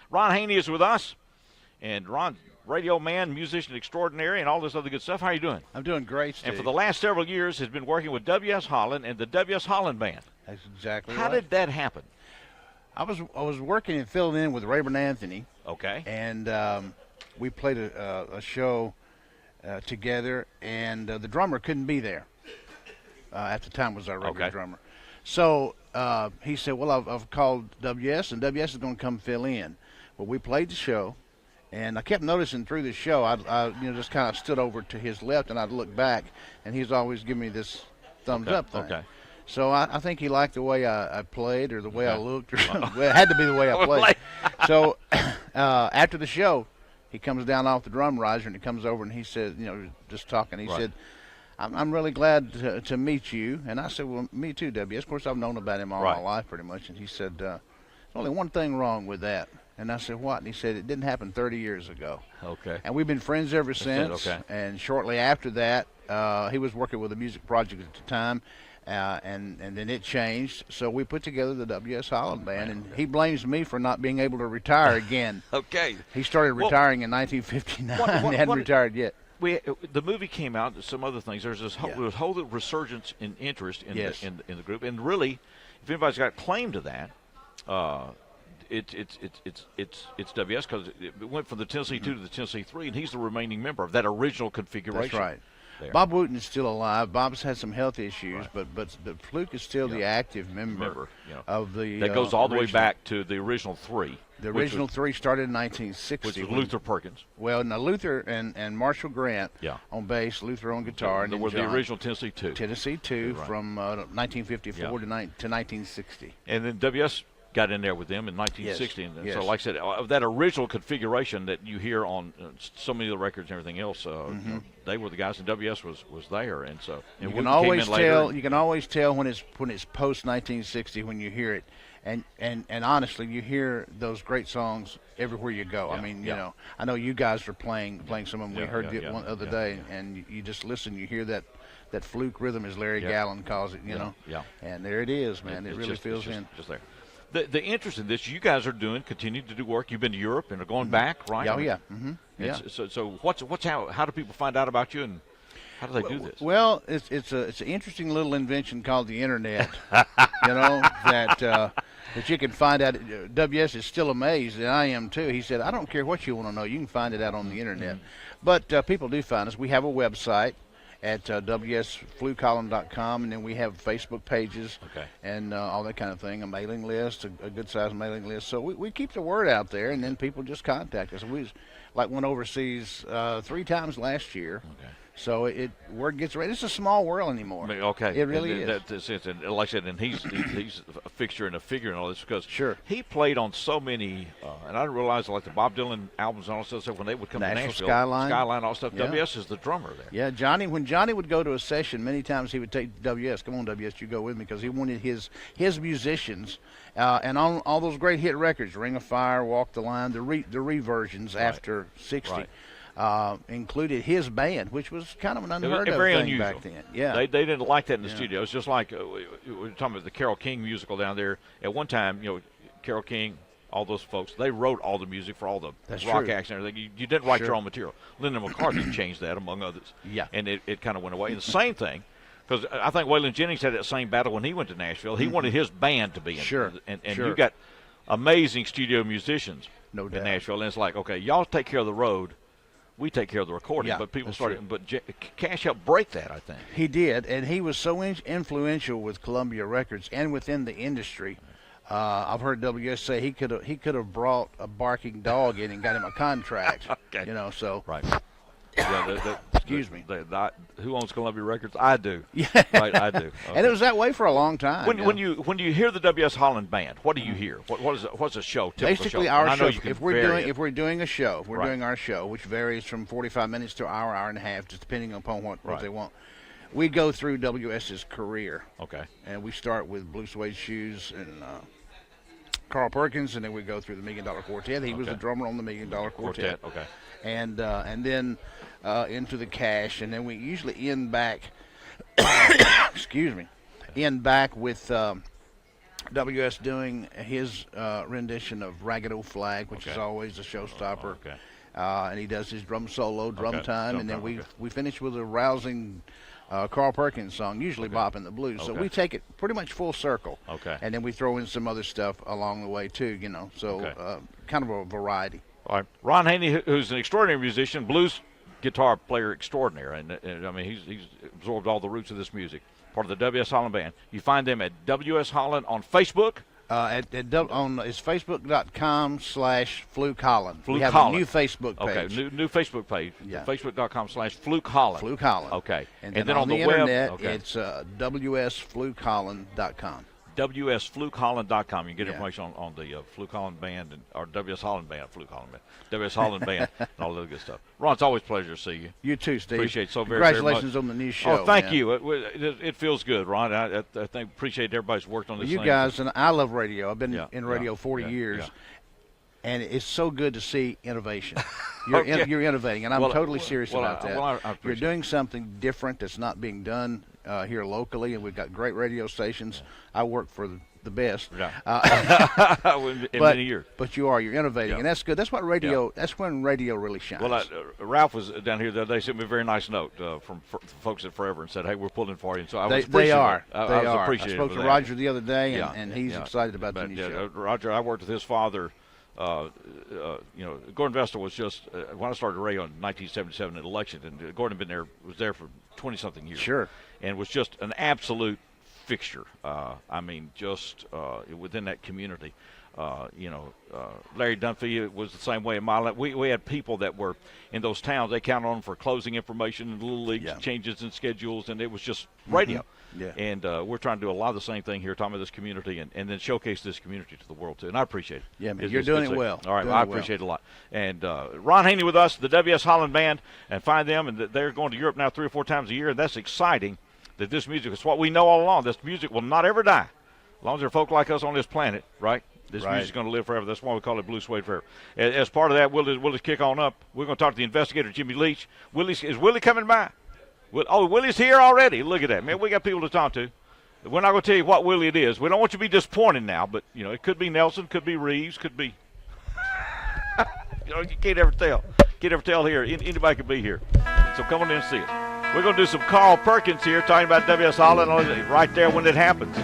Ron Haney is with us, and Ron, radio man, musician extraordinary, and all this other good stuff. How are you doing? I'm doing great, Steve. And for the last several years has been working with WS Holland and the WS Holland Band. That's exactly How right. did that happen? I was working and filling in with Rayburn Anthony. Okay. And we played a show together, and the drummer couldn't be there. At the time was our regular drummer. So he said, well, I've called WS, and WS is going to come fill in. Well, we played the show, and I kept noticing through the show, I just kind of stood over to his left, and I'd look back, and he's always giving me this thumbs up thing. Okay. So I think he liked the way I played or the way I looked. Or well, it had to be the way I played. So after the show, he comes down off the drum riser, and he comes over, and he says, just talking, he said, I'm really glad to meet you. And I said, well, me too, W.S. Of course, I've known about him all my life pretty much. And he said, there's only one thing wrong with that. And I said, what? And he said, it didn't happen 30 years ago. Okay. And we've been friends ever since. Okay. And shortly after that, he was working with a music project at the time. And then it changed, so we put together the W.S. Holland Band, and he blames me for not being able to retire again. Okay. He started retiring in 1959 and hadn't retired yet. The movie came out, some other things. There's this whole resurgence in interest in the group, and really, if anybody's got claim to that, it's WS, because it went from the Tennessee 2 to the Tennessee 3, and he's the remaining member of that original configuration. That's right. There. Bob Wooten is still alive. Bob's had some health issues, but Fluke is still the active member of the. That goes all the way back to the original 3. The original 3 started in 1960. Which was Luther Perkins. Well, now Luther and Marshall Grant on bass, Luther on guitar. They were the original Tennessee 2. Tennessee 2 from 1954 to 1960. And then WS got in there with them in 1960. And so, like I said, of that original configuration that you hear on so many of the records and everything else, they were the guys, and WS was there. And so you can always tell. You can always tell when it's post 1960 when you hear it. And honestly, you hear those great songs everywhere you go. I mean, I know you guys are playing some of them. We heard it one other day, and you just listen. You hear that Fluke rhythm, as Larry Gallen calls it. And there it is, man. It really feels in. Just there. The interest in this, you guys are continue to do work. You've been to Europe and are going back, right? So how do people find out about you, and how do they do this? Well, it's an interesting little invention called the internet. That you can find out. WS is still amazed, and I am too. He said, I don't care what you want to know, you can find it out on the internet. But people do find us. We have a website at wsflukeholland.com, and then we have Facebook pages and all that kind of thing, a mailing list, a good-sized mailing list. So we keep the word out there, and then people just contact us. We went overseas 3 times last year. So word gets around. It's a small world anymore. It really is. And like I said, and he's a fixture and a figure and all this, because he played on so many, and I didn't realize, like the Bob Dylan albums and all that stuff, when they would come to Nashville, Skyline, all that stuff, WS is the drummer there. Yeah, when Johnny would go to a session, many times he would take WS. Come on, WS, you go with me, because he wanted his musicians, and on all those great hit records, Ring of Fire, Walk the Line, the reversions after 60. Included his band, which was kind of an unheard of thing unusual. Back then. Yeah, they didn't like that in the studio. It's just like we were talking about the Carole King musical down there. At one time, Carole King, all those folks, they wrote all the music for all the rock acts and everything. You didn't write your own material. Lyndon McCarthy changed that, among others. Yeah, and it kind of went away. And the same thing, because I think Waylon Jennings had that same battle when he went to Nashville. He wanted his band to be in. And you got amazing studio musicians in Nashville, and it's like, okay, y'all take care of the road. We take care of the recording, but people started. But Cash helped break that, I think. He did, and he was so influential with Columbia Records and within the industry. I've heard WS say he could have brought a barking dog in and got him a contract. So right. Excuse me. Who owns Columbia Records? I do. Yeah, right, I do. And it was that way for a long time. When you hear the WS Holland Band, what do you hear? What's a show? Basically, show? our show. If we're doing a show, doing our show, which varies from 45 minutes to an hour and a half, just depending upon what they want. We go through WS's career. And we start with Blue Suede Shoes and Carl Perkins, and then we go through the $1 Million Quartet. He was the drummer on the $1 Million Quartet. And then into the Cash, and then we usually end back. Excuse me, end back with WS doing his rendition of Ragged Old Flag, which is always a showstopper. Okay. And he does his drum solo, drum time, and then we finish with a rousing Carl Perkins song, usually Bop in the Blues. So we take it pretty much full circle. Okay. And then we throw in some other stuff along the way too, you know. So kind of a variety. All right. Ron Haney, who's an extraordinary musician, blues guitar player extraordinaire, and I mean he's absorbed all the roots of this music. Part of the W.S. Holland Band. You find them at W.S. Holland on Facebook. On it's facebook.com/Fluke Holland. Fluke we have Holland. a new Facebook page. Okay, new Facebook page. Yeah. Facebook.com/Fluke Holland. Fluke Holland. Okay. And then on the internet, it's WSFlukeHolland.com. WSFlukeHolland.com. You can get information on the Fluke Holland Band or W.S. Holland Band, Fluke Holland Band, W.S. Holland Band, and all the good stuff. Ron, it's always a pleasure to see you. You too, Steve. Appreciate it so very much. Congratulations on the new show. Oh, thank you. It feels good, Ron. I think appreciate everybody's worked on this. You thing. guys, and I love radio. I've been in radio 40 years. Yeah. And it's so good to see innovation. You're innovating, and I'm totally serious about that. You're doing something different that's not being done here locally, and we've got great radio stations. I work for the best. In many years. But you're innovating, and that's good. That's what radio. That's when radio really shines. Well, Ralph was down here the other day. Sent me a very nice note from folks at Forever and said, "Hey, we're pulling for you." And so I was they are. I I spoke to Roger the other day, and he's excited about the new show. Roger, I worked with his father. Gordon Vestal was just when I started radio in 1977 at election, and Gordon was there for 20-something years. Sure, and was just an absolute fixture. I mean, just within that community. Larry Dunphy was the same way in my life. We had people that were in those towns. They counted on for closing information and little leagues, changes in schedules, and it was just radio. Mm-hmm. Yeah. And we're trying to do a lot of the same thing here, talking about this community, and then showcase this community to the world too. And I appreciate it. Yeah, man, you're doing it well. All right, I appreciate it a lot. And Ron Haney with us, the W.S. Holland Band, and find them. And they're going to Europe now 3 or 4 times a year, and that's exciting. That this music is what we know all along. This music will not ever die, as long as there are folk like us on this planet, right? This music is going to live forever. That's why we call it Blue Suede Forever. As part of that, we'll just kick on up. We're going to talk to the investigator, Jimmy Leach. Is Willie coming by? Willie's here already. Look at that, man. We got people to talk to. We're not going to tell you what Willie it is. We don't want you to be disappointed now, but it could be Nelson, could be Reeves, could be. You can't ever tell. Can't ever tell here. Anybody could be here. So come on in and see us. We're going to do some Carl Perkins here, talking about W.S. Holland right there when it happens.